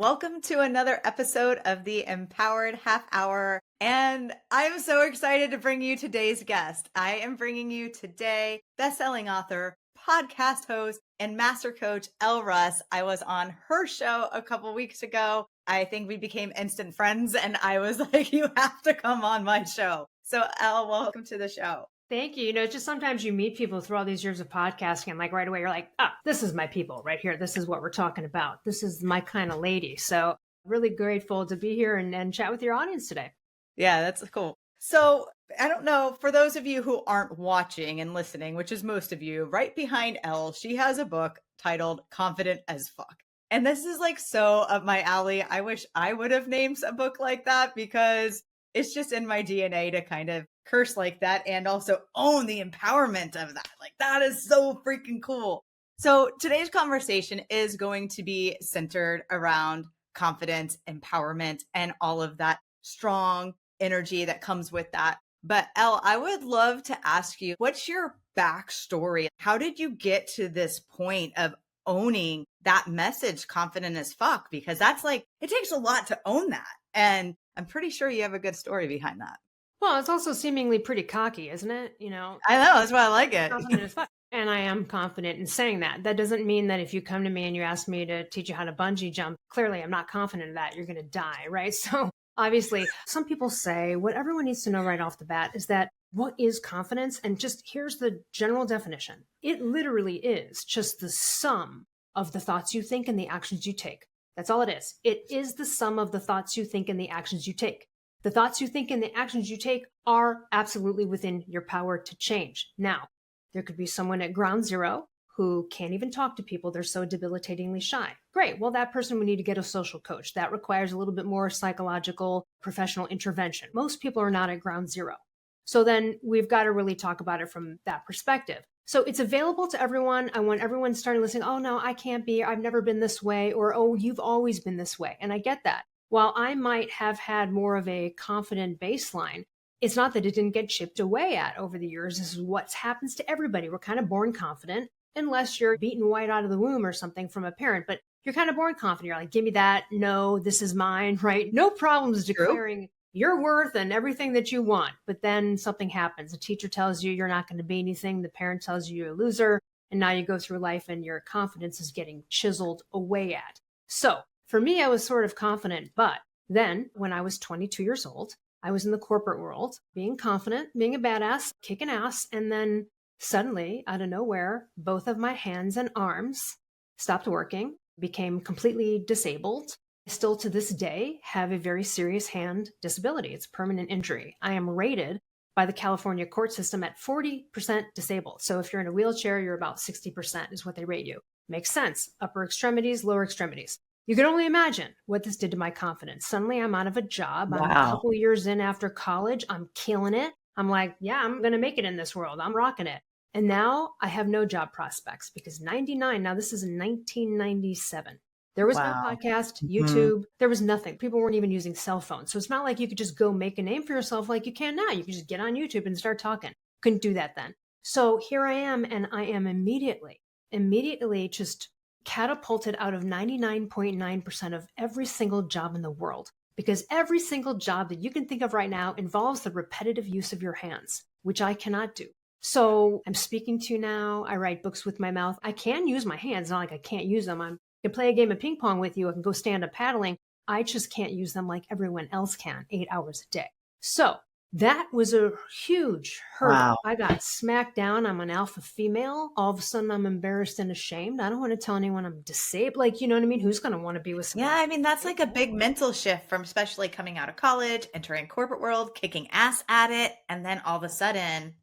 Welcome to another episode of the Empowered Half Hour. And I'm so excited to bring you today's guest. I am bringing you today best-selling author, podcast host, and master coach, Elle Russ. I was on her show a couple weeks ago. I think we became instant friends, and I was like, you have to come on my show. So Elle, welcome to the show. Thank you. It's just sometimes you meet people through all these years of podcasting and like right away, you're like, this is my people right here. This is what we're talking about. This is my kind of lady. So really grateful to be here and chat with your audience today. Yeah, that's cool. So I don't know, for those of you who aren't watching and listening, which is most of you, right behind Elle, she has a book titled Confident as Fuck. And this is like so up my alley. I wish I would have named a book like that because it's just in my DNA to kind of curse like that and also own the empowerment of that. Like that is so freaking cool. So today's conversation is going to be centered around confidence, empowerment, and all of that strong energy that comes with that. But Elle, I would love to ask you, what's your backstory? How did you get to this point of owning that message, confident as fuck? Because that's like, it takes a lot to own that. And I'm pretty sure you have a good story behind that. Well, it's also seemingly pretty cocky, isn't it? I know, that's why I like it. Confident as fuck. And I am confident in saying that. That doesn't mean that if you come to me and you ask me to teach you how to bungee jump, clearly I'm not confident in that. You're going to die, right? So obviously, some people say what everyone needs to know right off the bat is that what is confidence? And just here's the general definition. It literally is just the sum of the thoughts you think and the actions you take. That's all it is. It is the sum of the thoughts you think and the actions you take. The thoughts you think and the actions you take are absolutely within your power to change. Now, there could be someone at ground zero who can't even talk to people. They're so debilitatingly shy. Great. Well, that person would need to get a social coach. That requires a little bit more psychological, professional intervention. Most people are not at ground zero. So then we've got to really talk about it from that perspective. So it's available to everyone. I want everyone starting listening. Oh, no, I can't be. I've never been this way. Or, oh, you've always been this way. And I get that. While I might have had more of a confident baseline, it's not that it didn't get chipped away at over the years. This is what happens to everybody. We're kind of born confident, unless you're beaten white out of the womb or something from a parent. But you're kind of born confident. You're like, give me that. No, this is mine, right? No problems declaring your worth and everything that you want. But then something happens. The teacher tells you you're not going to be anything. The parent tells you you're a loser. And now you go through life and your confidence is getting chiseled away at. So for me, I was sort of confident. But then when I was 22 years old, I was in the corporate world, being confident, being a badass, kicking ass. And then suddenly, out of nowhere, both of my hands and arms stopped working, became completely disabled. Still to this day, have a very serious hand disability. It's a permanent injury. I am rated by the California court system at 40% disabled. So if you're in a wheelchair, you're about 60% is what they rate you. Makes sense. Upper extremities, lower extremities. You can only imagine what this did to my confidence. Suddenly I'm out of a job. Wow. I'm a couple years in after college. I'm killing it. I'm like, yeah, I'm going to make it in this world. I'm rocking it. And now I have no job prospects because 99, now this is in 1997. There was no podcast, YouTube. There was nothing. People weren't even using cell phones. So it's not like you could just go make a name for yourself like you can now. You can just get on YouTube and start talking. Couldn't do that then. So here I am, and I am immediately just catapulted out of 99.9% of every single job in the world. Because every single job that you can think of right now involves the repetitive use of your hands, which I cannot do. So I'm speaking to you now. I write books with my mouth. I can use my hands. It's not like I can't use them. I can play a game of ping pong with you. I can go stand up paddling. I just can't use them like everyone else can 8 hours a day. So that was a huge hurdle. Wow. I got smacked down. I'm an alpha female. All of a sudden, I'm embarrassed and ashamed. I don't want to tell anyone I'm disabled. Like, you know what I mean? Who's going to want to be with someone? Yeah, I mean, that's like a big mental shift from especially coming out of college, entering corporate world, kicking ass at it. And then all of a sudden,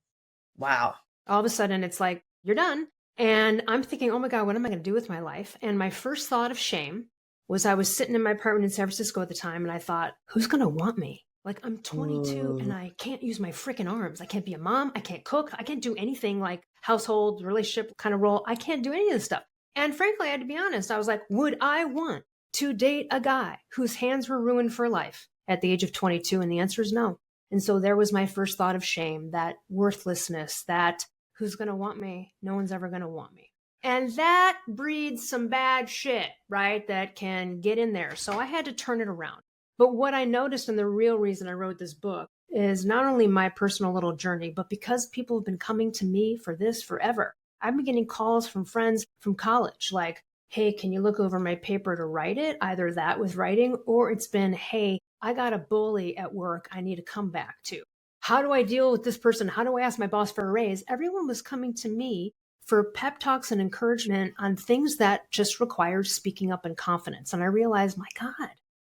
wow. All of a sudden, it's like, you're done. And I'm thinking, oh my God, what am I going to do with my life? And my first thought of shame was I was sitting in my apartment in San Francisco at the time. And I thought, who's going to want me? Like, I'm 22 and I can't use my freaking arms. I can't be a mom. I can't cook. I can't do anything like household, relationship kind of role. I can't do any of this stuff. And frankly, I had to be honest. I was like, would I want to date a guy whose hands were ruined for life at the age of 22? And the answer is no. And so there was my first thought of shame, that worthlessness, that who's going to want me? No one's ever going to want me. And that breeds some bad shit, right? That can get in there. So I had to turn it around. But what I noticed, and the real reason I wrote this book, is not only my personal little journey, but because people have been coming to me for this forever. I've been getting calls from friends from college like, hey, can you look over my paper to write it? Either that with writing, or it's been, hey, I got a bully at work I need to come back to. How do I deal with this person? How do I ask my boss for a raise? Everyone was coming to me for pep talks and encouragement on things that just required speaking up and confidence. And I realized, my God,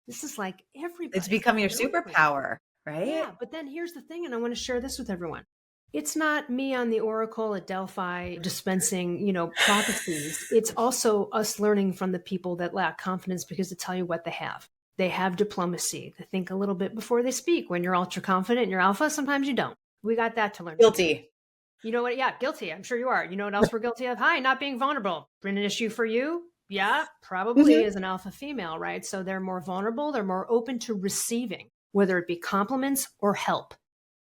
this is like It's everybody. become your Really crazy. superpower, right? Yeah, but then here's the thing, and I want to share this with everyone. It's not me on the Oracle at Delphi dispensing, prophecies. It's also us learning from the people that lack confidence, because to tell you what they have. They have diplomacy. They think a little bit before they speak. When you're ultra confident and you're alpha, sometimes you don't. We got that to learn from people. Guilty. You know what? Yeah, guilty. I'm sure you are. You know what else we're guilty of? Hi, not being vulnerable. Been an issue for you? Yeah, probably Mhm. as an alpha female, right? So they're more vulnerable. They're more open to receiving, whether it be compliments or help.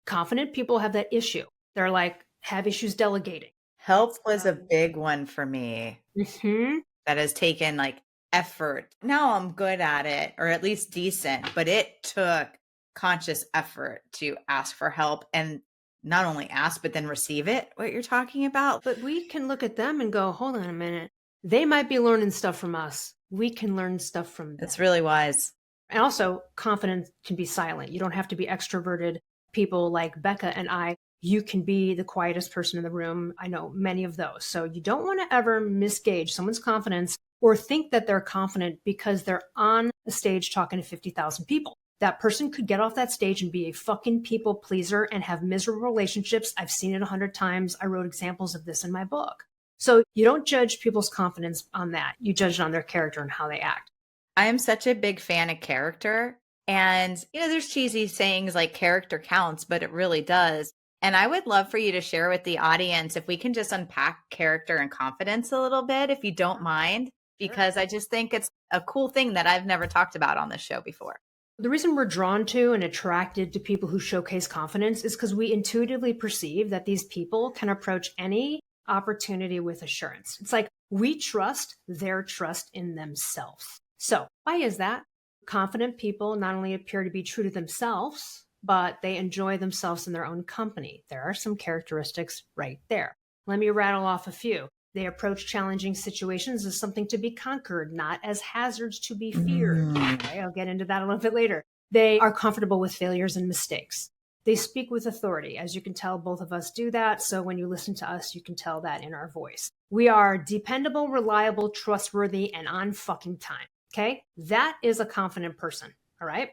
Confident people have that issue. They're like, have issues delegating. Help was a big one for me Mm-hmm. that has taken like effort. Now I'm good at it, or at least decent, but it took conscious effort to ask for help and not only ask, but then receive it, what you're talking about. But we can look at them and go, hold on a minute. They might be learning stuff from us. We can learn stuff from them. It's really wise. And also, confidence can be silent. You don't have to be extroverted. People like Becca and I, you can be the quietest person in the room. I know many of those. So you don't want to ever misgauge someone's confidence or think that they're confident because they're on a stage talking to 50,000 people. That person could get off that stage and be a fucking people pleaser and have miserable relationships. I've seen it 100 times. I wrote examples of this in my book. So you don't judge people's confidence on that. You judge it on their character and how they act. I am such a big fan of character. And, there's cheesy sayings like character counts, but it really does. And I would love for you to share with the audience if we can just unpack character and confidence a little bit, if you don't mind, because I just think it's a cool thing that I've never talked about on this show before. The reason we're drawn to and attracted to people who showcase confidence is because we intuitively perceive that these people can approach any opportunity with assurance. It's like we trust their trust in themselves. So why is that? Confident people not only appear to be true to themselves, but they enjoy themselves in their own company. There are some characteristics right there. Let me rattle off a few. They approach challenging situations as something to be conquered, not as hazards to be feared. Okay, I'll get into that a little bit later. They are comfortable with failures and mistakes. They speak with authority. As you can tell, both of us do that. So when you listen to us, you can tell that in our voice. We are dependable, reliable, trustworthy, and on fucking time. Okay, that is a confident person. All right.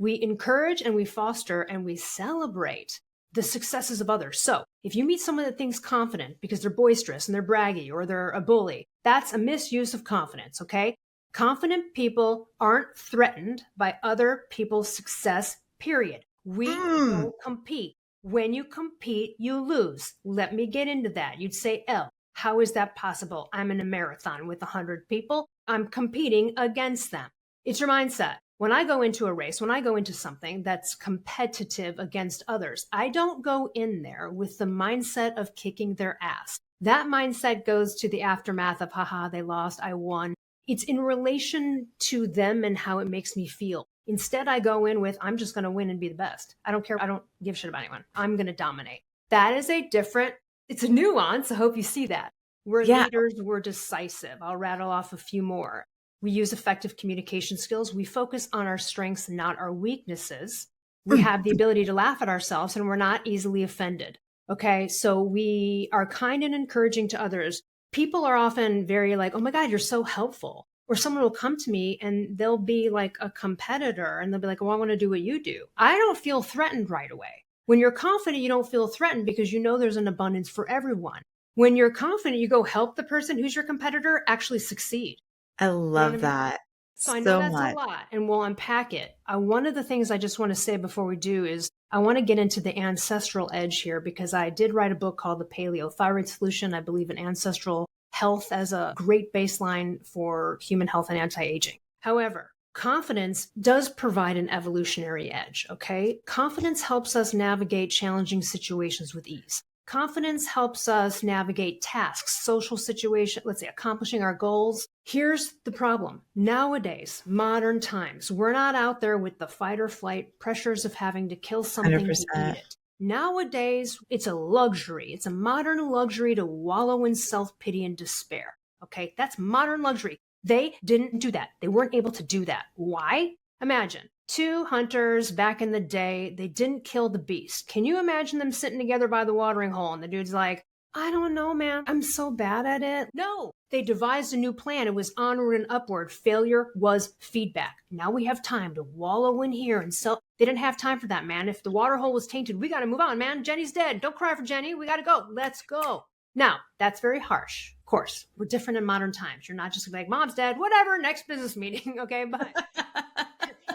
We encourage and we foster and we celebrate the successes of others. So if you meet someone that thinks confident because they're boisterous and they're braggy or they're a bully, that's a misuse of confidence. Okay. Confident people aren't threatened by other people's success, period. We don't compete. When you compete, you lose. Let me get into that. You'd say, Elle, how is that possible? I'm in a marathon with 100 people. I'm competing against them. It's your mindset. When I go into a race, when I go into something that's competitive against others, I don't go in there with the mindset of kicking their ass. That mindset goes to the aftermath of, haha, they lost, I won. It's in relation to them and how it makes me feel. Instead, I go in with, I'm just going to win and be the best. I don't care. I don't give a shit about anyone. I'm going to dominate. That is it's a nuance. I hope you see that. We're leaders, we're decisive. I'll rattle off a few more. We use effective communication skills. We focus on our strengths, not our weaknesses. We have the ability to laugh at ourselves and we're not easily offended. Okay. So we are kind and encouraging to others. People are often very like, oh my God, you're so helpful. Or someone will come to me and they'll be like a competitor and they'll be like, oh, I want to do what you do. I don't feel threatened right away. When you're confident, you don't feel threatened because you know there's an abundance for everyone. When you're confident, you go help the person who's your competitor actually succeed. I love what I mean? that So I know so that's much. a lot and we'll unpack it. One of the things I just want to say before we do is I want to get into the ancestral edge here because I did write a book called The Paleo Thyroid Solution. I believe in ancestral health as a great baseline for human health and anti-aging. However, confidence does provide an evolutionary edge, okay? Confidence helps us navigate challenging situations with ease. Confidence helps us navigate tasks, social situations, let's say accomplishing our goals. Here's the problem. Nowadays, modern times, we're not out there with the fight or flight pressures of having to kill something to eat 100%. it. Nowadays, it's a luxury. It's a modern luxury to wallow in self-pity and despair. Okay, that's modern luxury. They didn't do that. They weren't able to do that. Why? Imagine two hunters back in the day, they didn't kill the beast. Can you imagine them sitting together by the watering hole and the dude's like, I don't know, man. I'm so bad at it. No, they devised a new plan. It was onward and upward. Failure was feedback. Now we have time to wallow in here and sell. They didn't have time for that, man. If the water hole was tainted, we got to move on, man. Jenny's dead. Don't cry for Jenny. We got to go. Let's go. Now, that's very harsh. Of course, we're different in modern times. You're not just like, mom's dead, whatever, next business meeting. Okay, but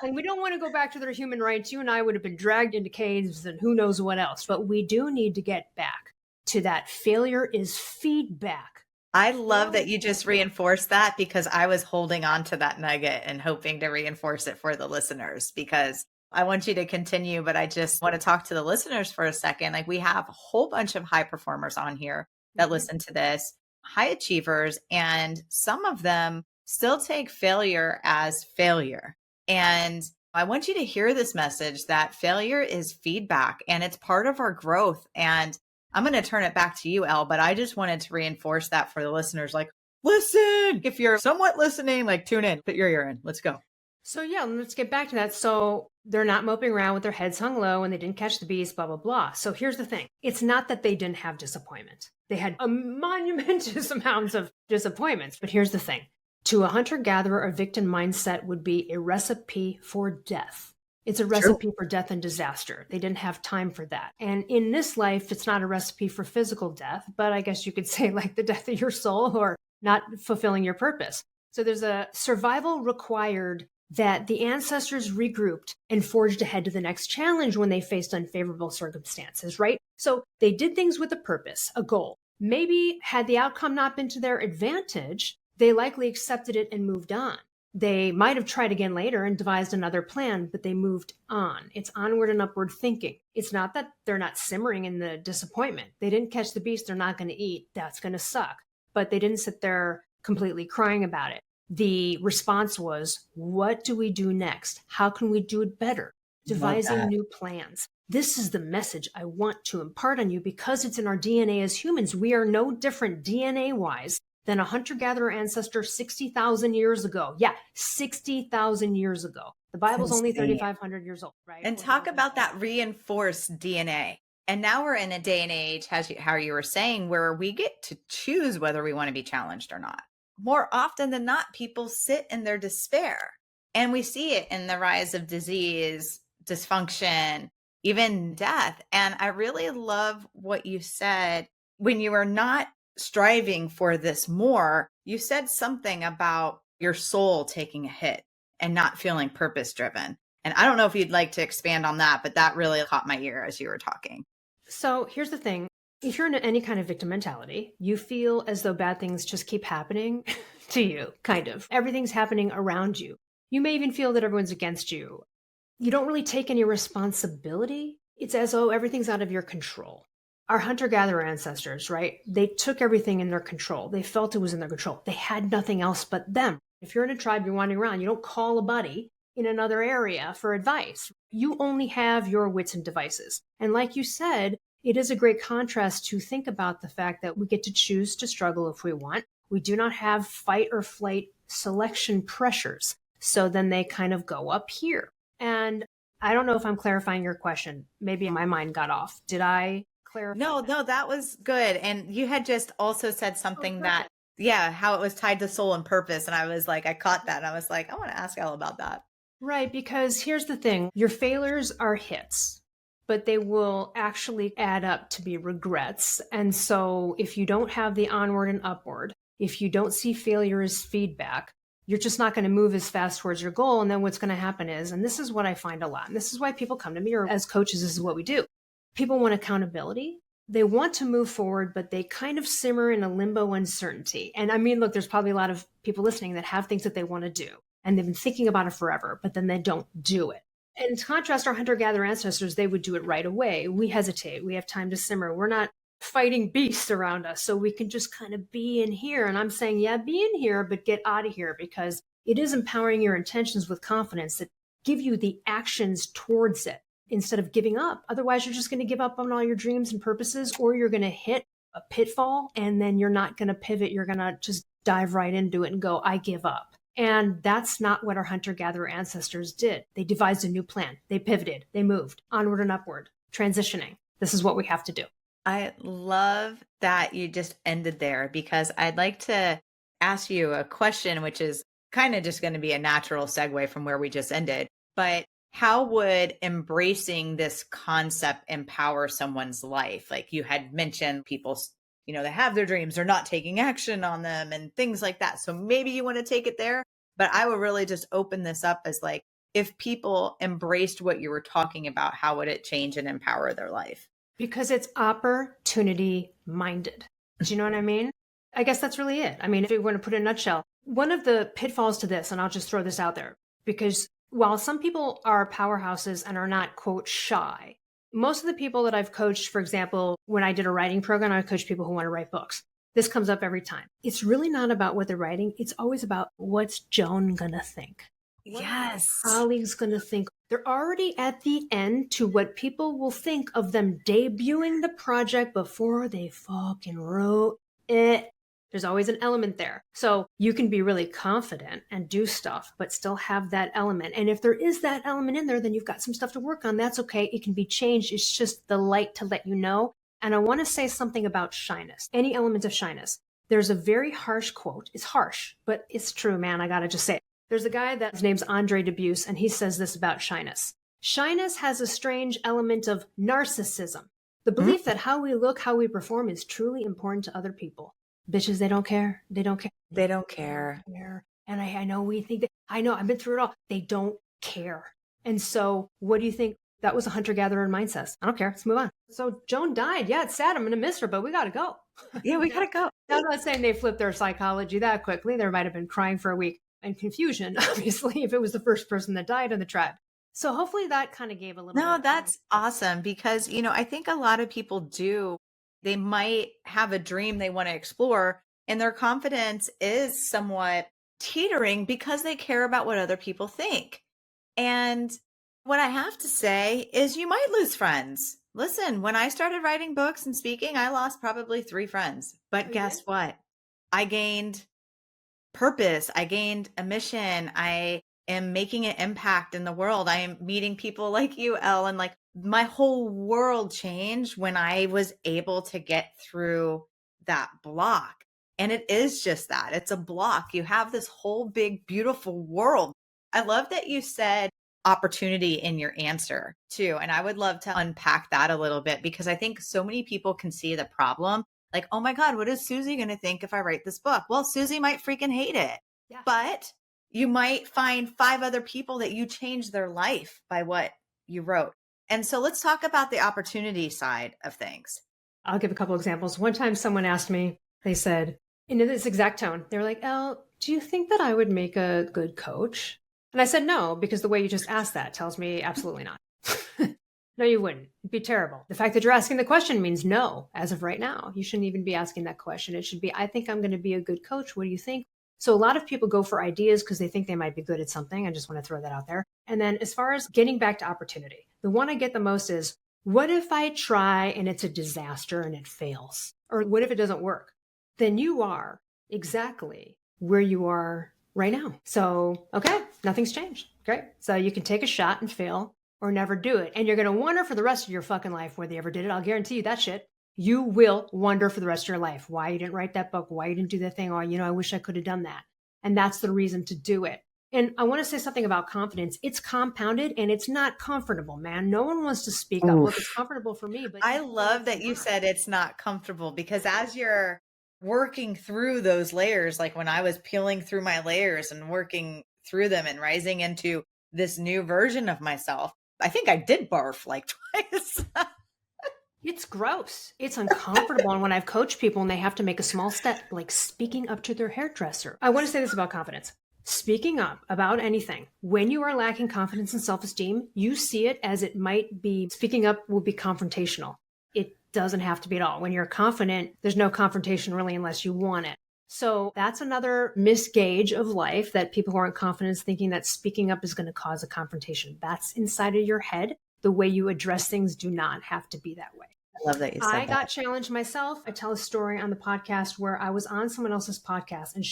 and we don't want to go back to their human rights. You and I would have been dragged into caves and who knows what else. But we do need to get back to that. Failure is feedback. I love that you just reinforced that, because I was holding on to that nugget and hoping to reinforce it for the listeners, because I want you to continue, but I just want to talk to the listeners for a second. Like, we have a whole bunch of high performers on here that listen to this, high achievers, and some of them still take failure as failure. And I want you to hear this message that failure is feedback and it's part of our growth. And I'm going to turn it back to you, Elle, but I just wanted to reinforce that for the listeners. Like, listen, if you're somewhat listening, like, tune in, put your ear in. Let's go. So yeah, let's get back to that. So they're not moping around with their heads hung low and they didn't catch the beast, blah, blah, blah. So here's the thing. It's not that they didn't have disappointment. They had a monumentous amounts of disappointments. But here's the thing. To a hunter-gatherer, a victim mindset would be a recipe for death. It's a recipe for death and disaster. They didn't have time for that. And in this life, it's not a recipe for physical death, but I guess you could say like the death of your soul or not fulfilling your purpose. So there's a survival required that the ancestors regrouped and forged ahead to the next challenge when they faced unfavorable circumstances, right? So they did things with a purpose, a goal. Maybe had the outcome not been to their advantage, they likely accepted it and moved on. They might have tried again later and devised another plan, but they moved on. It's onward and upward thinking. It's not that they're not simmering in the disappointment. They didn't catch the beast they're not going to eat. That's going to suck. But they didn't sit there completely crying about it. The response was, what do we do next? How can we do it better? Devising new plans. This is the message I want to impart on you because it's in our DNA as humans. We are no different DNA-wise than a hunter-gatherer ancestor 60,000 years ago. Yeah, 60,000 years ago. The Bible's only 3,500 years old, right? And talk about that reinforced DNA. And now we're in a day and age, how you were saying, where we get to choose whether we want to be challenged or not. More often than not, people sit in their despair. And we see it in the rise of disease, dysfunction, even death. And I really love what you said when you were not striving for this more. You said something about your soul taking a hit and not feeling purpose driven. And I don't know if you'd like to expand on that, but that really caught my ear as you were talking. So here's the thing. If you're in any kind of victim mentality, you feel as though bad things just keep happening to you, kind of. Everything's happening around you. You may even feel that everyone's against you. You don't really take any responsibility. It's as though everything's out of your control. Our hunter-gatherer ancestors, right? They took everything in their control. They felt it was in their control. They had nothing else but them. If you're in a tribe, you're wandering around, you don't call a buddy in another area for advice. You only have your wits and devices. And like you said, it is a great contrast to think about the fact that we get to choose to struggle if we want. We do not have fight or flight selection pressures. So then they kind of go up here. And I don't know if I'm clarifying your question. Maybe my mind got off. Did I clarify? No, that was good. And you had just also said something that, how it was tied to soul and purpose. And I was like, I caught that. And I was like, I want to ask Elle about that. Right. Because here's the thing. Your failures are hits, but they will actually add up to be regrets. And so if you don't have the onward and upward, if you don't see failure as feedback, you're just not going to move as fast towards your goal. And then what's going to happen is, and this is what I find a lot, and this is why people come to me, or as coaches, this is what we do. People want accountability. They want to move forward, but they kind of simmer in a limbo uncertainty. And I mean, look, there's probably a lot of people listening that have things that they want to do, and they've been thinking about it forever, but then they don't do it. And to contrast our hunter-gatherer ancestors, they would do it right away. We hesitate. We have time to simmer. We're not fighting beasts around us. So we can just kind of be in here. And I'm saying, yeah, be in here, but get out of here, because it is empowering your intentions with confidence that give you the actions towards it instead of giving up. Otherwise, you're just going to give up on all your dreams and purposes, or you're going to hit a pitfall and then you're not going to pivot. You're going to just dive right into it and go, I give up. And that's not what our hunter-gatherer ancestors did. They devised a new plan. They pivoted. They moved onward and upward, transitioning. This is what we have to do. I love that you just ended there, because I'd like to ask you a question, which is kind of just going to be a natural segue from where we just ended. But how would embracing this concept empower someone's life? Like you had mentioned, people, they have their dreams, they're not taking action on them and things like that. So maybe you want to take it there, but I would really just open this up as like, if people embraced what you were talking about, how would it change and empower their life? Because it's opportunity minded. Do you know what I mean? I guess that's really it. I mean, if you want to put it in a nutshell, one of the pitfalls to this, and I'll just throw this out there, because while some people are powerhouses and are not, quote, shy, most of the people that I've coached, for example, when I did a writing program, I coach people who want to write books. This comes up every time. It's really not about what they're writing. It's always about what's Joan going to think. Yes. What are colleagues going to think? They're already at the end to what people will think of them debuting the project before they fucking wrote it. There's always an element there. So you can be really confident and do stuff, but still have that element. And if there is that element in there, then you've got some stuff to work on. That's okay. It can be changed. It's just the light to let you know. And I want to say something about shyness, any element of shyness. There's a very harsh quote. It's harsh, but it's true, man. I got to just say it. There's a guy that his name's Andre Debus, and he says this about shyness. Shyness has a strange element of narcissism. The belief that how we look, how we perform is truly important to other people. Bitches, they don't care. They don't care. They don't care. And I know we think that, I know, I've been through it all. They don't care. And so what do you think? That was a hunter-gatherer mindset. I don't care. Let's move on. So Joan died. Yeah, it's sad. I'm going to miss her, but we got to go. Yeah, we got to go. I'm not saying they flipped their psychology that quickly. There might have been crying for a week and confusion, obviously, if it was the first person that died in the tribe. So hopefully that kind of gave a little. No, that's awesome, because, I think a lot of people do. They might have a dream they want to explore, and their confidence is somewhat teetering because they care about what other people think. And what I have to say is you might lose friends. Listen, when I started writing books and speaking, I lost probably 3 friends. But guess what? I gained purpose. I gained a mission. I am making an impact in the world. I am meeting people like you, Elle, and like my whole world changed when I was able to get through that block. And it is just that. It's a block. You have this whole big, beautiful world. I love that you said opportunity in your answer too. And I would love to unpack that a little bit, because I think so many people can see the problem. Like, oh my God, what is Susie going to think if I write this book? Well, Susie might freaking hate it, but you might find 5 other people that you changed their life by what you wrote. And so let's talk about the opportunity side of things. I'll give a couple examples. One time someone asked me, they said, in this exact tone, they were like, Elle, do you think that I would make a good coach? And I said, no, because the way you just asked that tells me absolutely not. No, you wouldn't. It'd be terrible. The fact that you're asking the question means no, as of right now. You shouldn't even be asking that question. It should be, I think I'm going to be a good coach. What do you think? So a lot of people go for ideas because they think they might be good at something. I just want to throw that out there. And then as far as getting back to opportunity, the one I get the most is, what if I try and it's a disaster and it fails? Or what if it doesn't work? Then you are exactly where you are right now. So, okay, nothing's changed. Great. So you can take a shot and fail or never do it. And you're going to wonder for the rest of your fucking life whether you ever did it. I'll guarantee you that shit. You will wonder for the rest of your life why you didn't write that book, why you didn't do that thing, or, I wish I could have done that. And that's the reason to do it. And I want to say something about confidence. It's compounded and it's not comfortable, man. No one wants to speak up. Look, it's comfortable for me, but I love that you said it's not comfortable, because as you're working through those layers, like when I was peeling through my layers and working through them and rising into this new version of myself, I think I did barf like twice. It's gross. It's uncomfortable. And when I've coached people and they have to make a small step, like speaking up to their hairdresser, I want to say this about confidence. Speaking up about anything, when you are lacking confidence and self-esteem, you see it as it might be, speaking up will be confrontational. It Doesn't have to be at all. When you're confident, there's no confrontation really unless you want it. So that's another misgauge of life, that people who aren't confident is thinking that speaking up is going to cause a confrontation. That's inside of your head. The way you address things do not have to be that way. I love that you I said got that. challenged myself. I tell a story on the podcast where I was on someone else's podcast, and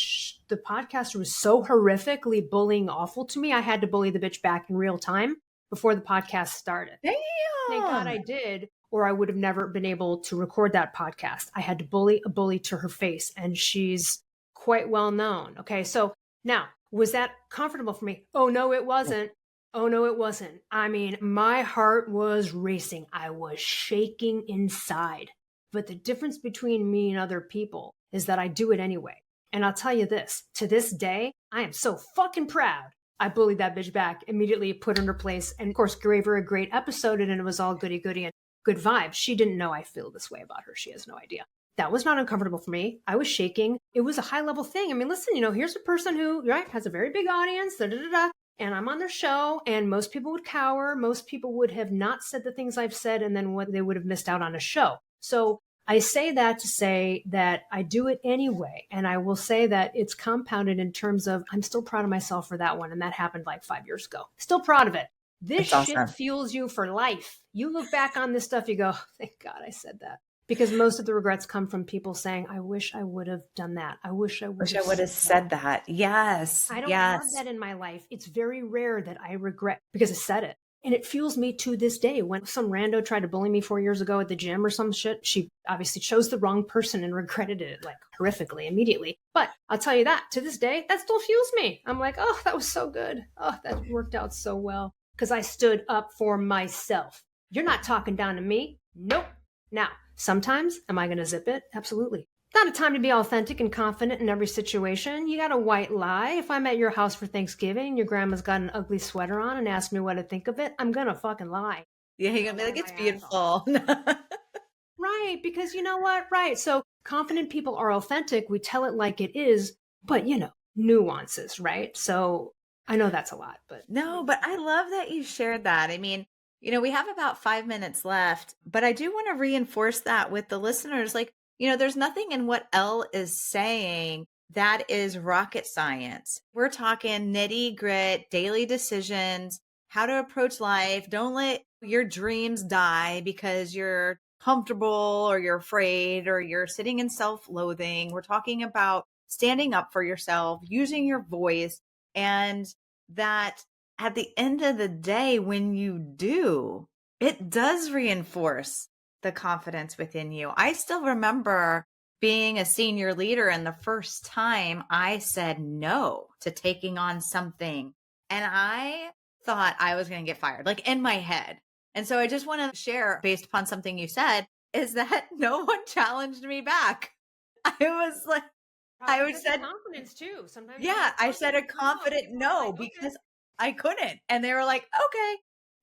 the podcaster was so horrifically bullying awful to me. I had to bully the bitch back in real time before the podcast started. Thank God Damn. I did, or I would have never been able to record that podcast. I had to bully a bully to her face, and she's quite well known. Okay, so now, was that comfortable for me? Oh, no, it wasn't. Oh, no, it wasn't. I mean, my heart was racing. I was shaking inside. But the difference between me and other people is that I do it anyway. And I'll tell you this, to this day, I am so fucking proud. I bullied that bitch back, immediately put her in her place, and of course gave her a great episode, and it was all goody goody and good vibes. She didn't know I feel this way about her. She has no idea. That was not uncomfortable for me. I was shaking. It was a high level thing. I mean, listen, here's a person who, right, has a very big audience, and I'm on their show, and most people would cower. Most people would have not said the things I've said, and then what they would have missed out on a show. So I say that to say that I do it anyway. And I will say that it's compounded in terms of I'm still proud of myself for that one. And that happened like 5 years ago. Still proud of it. This It's shit awesome. fuels you for life. You look back on this stuff, you go, oh, thank God I said that. Because most of the regrets come from people saying, I wish I would have done that. I wish I would Wish have I would have said that. Yes. I don't have Yes. that in my life. It's very rare that I regret because I said it. And it fuels me to this day. When some rando tried to bully me 4 years ago at the gym or some shit, she obviously chose the wrong person and regretted it like horrifically immediately. But I'll tell you that to this day, that still fuels me. I'm like, oh, that was so good. Oh, that worked out so well because I stood up for myself. You're not talking down to me. Nope. Now, sometimes am I going to zip it? Absolutely. Not a time to be authentic and confident in every situation. You got a white lie. If I'm at your house for Thanksgiving and your grandma's got an ugly sweater on and asks me what to think of it, I'm going to fucking lie. Yeah, I'm you're going gonna to be lie like, it's my ass off. beautiful. Right, because you know what? Right. So confident people are authentic. We tell it like it is, but nuances, right? So I know that's a lot, but No, but I love that you shared that. I mean, we have about 5 minutes left, but I do want to reinforce that with the listeners. Like, there's nothing in what Elle is saying that is rocket science. We're talking nitty grit, daily decisions, how to approach life. Don't let your dreams die because you're comfortable or you're afraid or you're sitting in self loathing. We're talking about standing up for yourself, using your voice, and that at the end of the day, when you do, it does reinforce the confidence within you. I still remember being a senior leader, and the first time I said no to taking on something, and I thought I was going to get fired, like in my head. And so I just want to share, based upon something you said, is that no one challenged me back. I was like, I probably was because of said, confidence too. Sometimes you got yeah, to I push said it. a No. confident People are no like, okay. because I couldn't. And they were like, okay,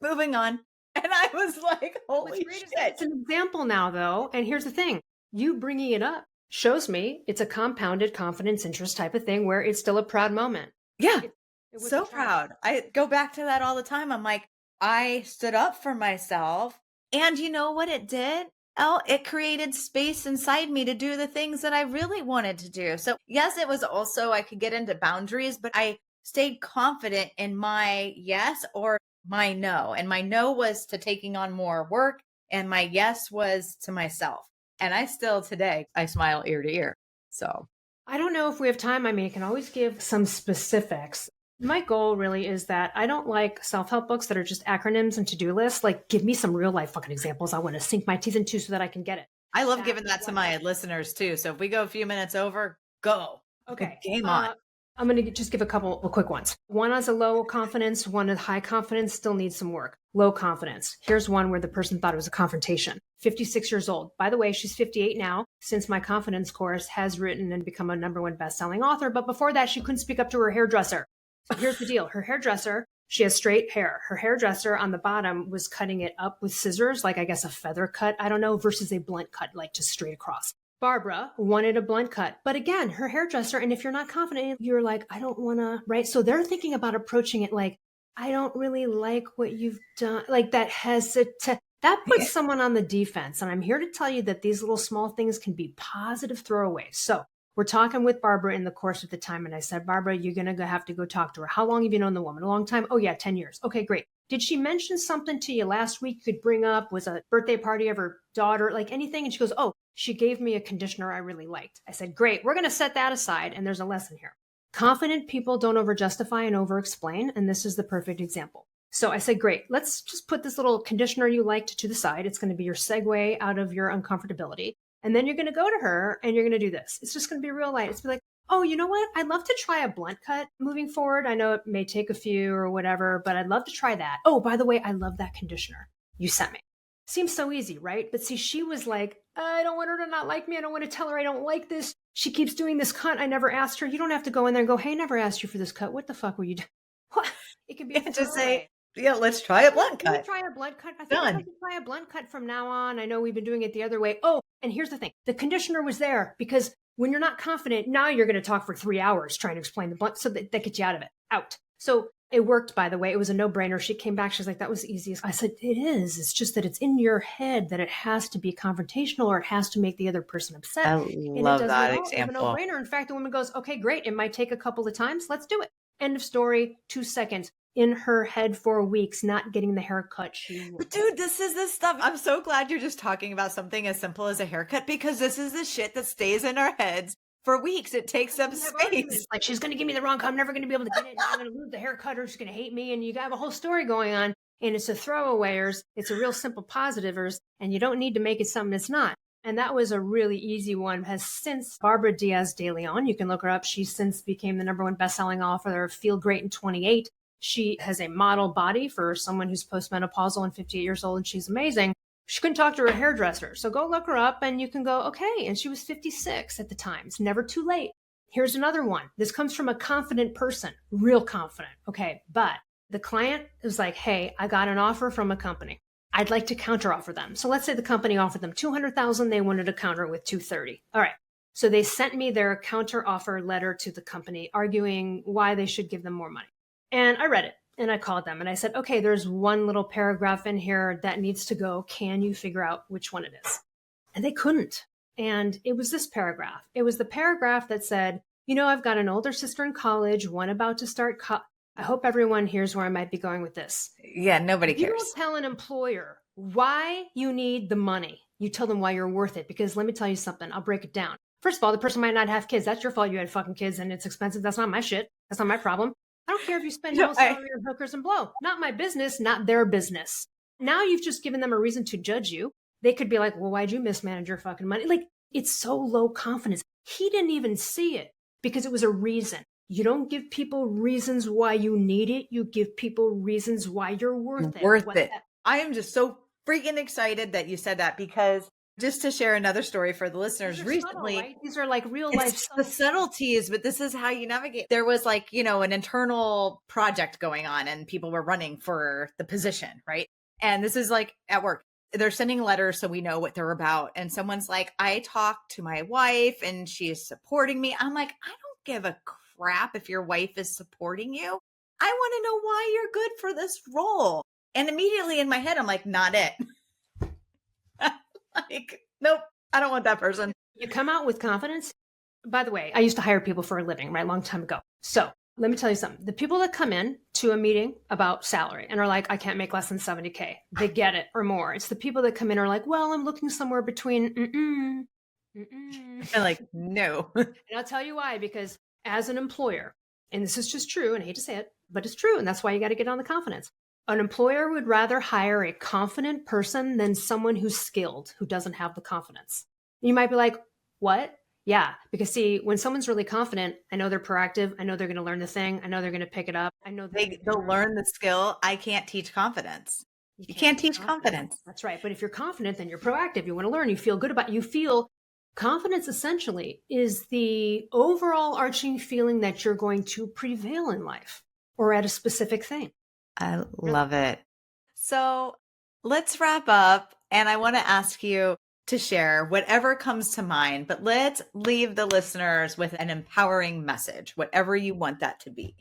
moving on. And I was like, What's holy great is that shit. it's an example now, though. And here's the thing, you bringing it up shows me it's a compounded confidence interest type of thing where it's still a proud moment. Yeah, It was a so triumph. proud. I go back to that all the time. I'm like, I stood up for myself. And you know what it did? Oh, it created space inside me to do the things that I really wanted to do. So, yes, it was also, I could get into boundaries, but I stayed confident in my yes or my no. And my no was to taking on more work, and my yes was to myself. And I still today, I smile ear to ear. So, I don't know if we have time. I mean, I can always give some specifics. My goal really is that I don't like self-help books that are just acronyms and to-do lists. Like, give me some real life fucking examples I want to sink my teeth into so that I can get it. I love That giving is that to what my listeners too. So if we go a few minutes over, go. Okay. Game on. I'm going to just give a couple of quick ones. One has a low confidence, one is high confidence, still needs some work. Low confidence. Here's one where the person thought it was a confrontation. 56 years old. By the way, she's 58 now, since my confidence course has written and become a #1 best-selling author. But before that, she couldn't speak up to her hairdresser. So here's the deal. Her hairdresser, she has straight hair. Her hairdresser on the bottom was cutting it up with scissors, like I guess a feather cut, I don't know, versus a blunt cut, like just straight across. Barbara wanted a blunt cut. But again, her hairdresser, and if you're not confident, you're like, I don't want to, right? So they're thinking about approaching it like, I don't really like what you've done, like that hesitant. That puts someone on the defense. And I'm here to tell you that these little small things can be positive throwaways. So we're talking with Barbara in the course of the time. And I said, Barbara, you're going to have to go talk to her. How long have you known the woman? A long time? Oh, yeah, 10 years. Okay, great. Did she mention something to you last week you could bring up? Was a birthday party of her daughter, like anything? And she goes, oh, she gave me a conditioner I really liked. I said, great. We're going to set that aside. And there's a lesson here. Confident people don't over-justify and over-explain. And this is the perfect example. So I said, great, let's just put this little conditioner you liked to the side. It's going to be your segue out of your uncomfortability. And then you're going to go to her and you're going to do this. It's just going to be real light. It's be like, oh, you know what? I'd love to try a blunt cut moving forward. I know it may take a few or whatever, but I'd love to try that. Oh, by the way, I love that conditioner you sent me. Seems so easy, right? But see, she was like, I don't want her to not like me. I don't want to tell her I don't like this. She keeps doing this cut. I never asked her. You don't have to go in there and go, hey, never asked you for this cut. What the fuck were you doing? What? It can be a Just say, yeah, let's try a blunt cut. Try a blunt cut. I think Done. I can try a blunt cut from now on. I know we've been doing it the other way. Oh, and here's the thing. The conditioner was there because when you're not confident, now you're going to talk for 3 hours trying to explain the blunt. So that gets you out of it. Out. So it worked, by the way. It was a no-brainer. She came back. She's like, that was the easiest. I said, it is. It's just that it's in your head that it has to be confrontational or it has to make the other person upset. I And love it doesn't that at all. It's a example. no-brainer. In fact, the woman goes, okay, great. It might take a couple of times. Let's do it. End of story. 2 seconds. In her head for weeks, not getting the haircut she wanted. But dude, this is the stuff. I'm so glad you're just talking about something as simple as a haircut because this is the shit that stays in our heads for weeks. It takes up space. Like, she's going to give me the wrong cut. I'm never going to be able to get it. I'm going to lose the haircut or she's going to hate me. And you have a whole story going on. And it's a throwawayers. It's a real simple positivers. And you don't need to make it something it's not. And that was a really easy one. Has since Barbara Diaz de Leon, you can look her up. She since became the #1 best-selling author of Feel Great in 28. She has a model body for someone who's postmenopausal and 58 years old, and she's amazing. She couldn't talk to her hairdresser. So go look her up and you can go, okay. And she was 56 at the time. It's never too late. Here's another one. This comes from a confident person, real confident. Okay. But the client was like, hey, I got an offer from a company. I'd like to counteroffer them. So let's say the company offered them $200,000. They wanted to counter it with $230,000. All right. So they sent me their counteroffer letter to the company arguing why they should give them more money. And I read it and I called them and I said, okay, there's one little paragraph in here that needs to go. Can you figure out which one it is? And they couldn't. And it was this paragraph. It was the paragraph that said, you know, I've got an older sister in college, one about to start. I hope everyone hears where I might be going with this. Yeah, nobody cares. You don't tell an employer why you need the money. You tell them why you're worth it. Because let me tell you something. I'll break it down. First of all, the person might not have kids. That's your fault. You had fucking kids and it's expensive. That's not my shit. That's not my problem. I don't care if you spend your whole salary on hookers and blow. Not my business, not their business. Now you've just given them a reason to judge you. They could be like, well, why'd you mismanage your fucking money? Like, it's so low confidence. He didn't even see it because it was a reason. You don't give people reasons why you need it. You give people reasons why you're worth it. Worth it. I am just so freaking excited that you said that because just to share another story for the listeners recently, subtle, right? These are like real life the subtleties, but this is how you navigate. There was like, you know, an internal project going on and people were running for the position, right? And this is like at work. They're sending letters so we know what they're about. And someone's like, I talked to my wife and she is supporting me. I'm like, I don't give a crap if your wife is supporting you. I want to know why you're good for this role. And immediately in my head, I'm like, not it. Like, nope, I don't want that person. You come out with confidence. By the way, I used to hire people for a living, right? A long time ago. So let me tell you something. The people that come in to a meeting about salary and are like, I can't make less than 70K. They get it or more. It's the people that come in and are like, well, I'm looking somewhere between, And like, no. And I'll tell you why, because as an employer, and this is just true, and I hate to say it, but it's true. And that's why you got to get on the confidence. An employer would rather hire a confident person than someone who's skilled, who doesn't have the confidence. You might be like, what? Yeah, because see, when someone's really confident, I know they're proactive. I know they're going to learn the thing. I know they're going to pick it up. I know they'll learn the skill. I can't teach confidence. You can't teach confidence. That's right. But if you're confident, then you're proactive. You want to learn. You feel good about it. You feel confidence essentially is the overall arching feeling that you're going to prevail in life or at a specific thing. I love it. So let's wrap up. And I want to ask you to share whatever comes to mind, but let's leave the listeners with an empowering message, whatever you want that to be.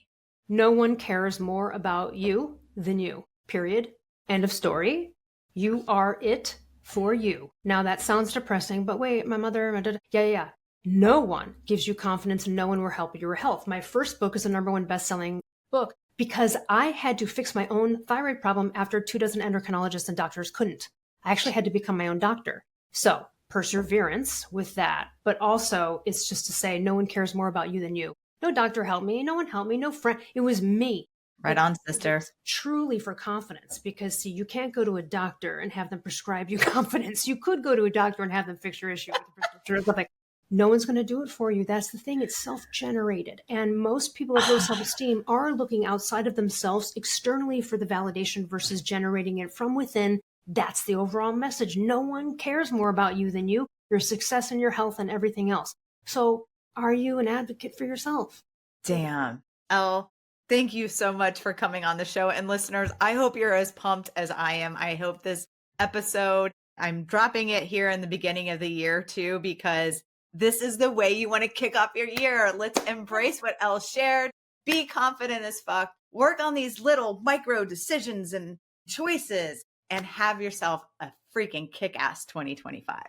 No one cares more about you than you, period. End of story. You are it for you. Now that sounds depressing, but wait, my mother, yeah. No one gives you confidence. No one will help your health. My first book is the number one best-selling book because I had to fix my own thyroid problem after 24 endocrinologists and doctors couldn't. I actually had to become my own doctor. So perseverance with that, but also it's just to say no one cares more about you than you. No doctor helped me. No one helped me. No friend. It was me. Right on, sister. Truly for confidence, because see, you can't go to a doctor and have them prescribe you confidence. You could go to a doctor and have them fix your issue with a prescription or something. No one's going to do it for you. That's the thing. It's self-generated. And most people with low self-esteem are looking outside of themselves externally for the validation versus generating it from within. That's the overall message. No one cares more about you than you, your success and your health and everything else. So are you an advocate for yourself? Damn. Elle, thank you so much for coming on the show. And listeners, I hope you're as pumped as I am. I hope this episode, I'm dropping it here in the beginning of the year too, because this is the way you want to kick off your year. Let's embrace what Elle shared. Be confident as fuck. Work on these little micro decisions and choices and have yourself a freaking kick-ass 2025.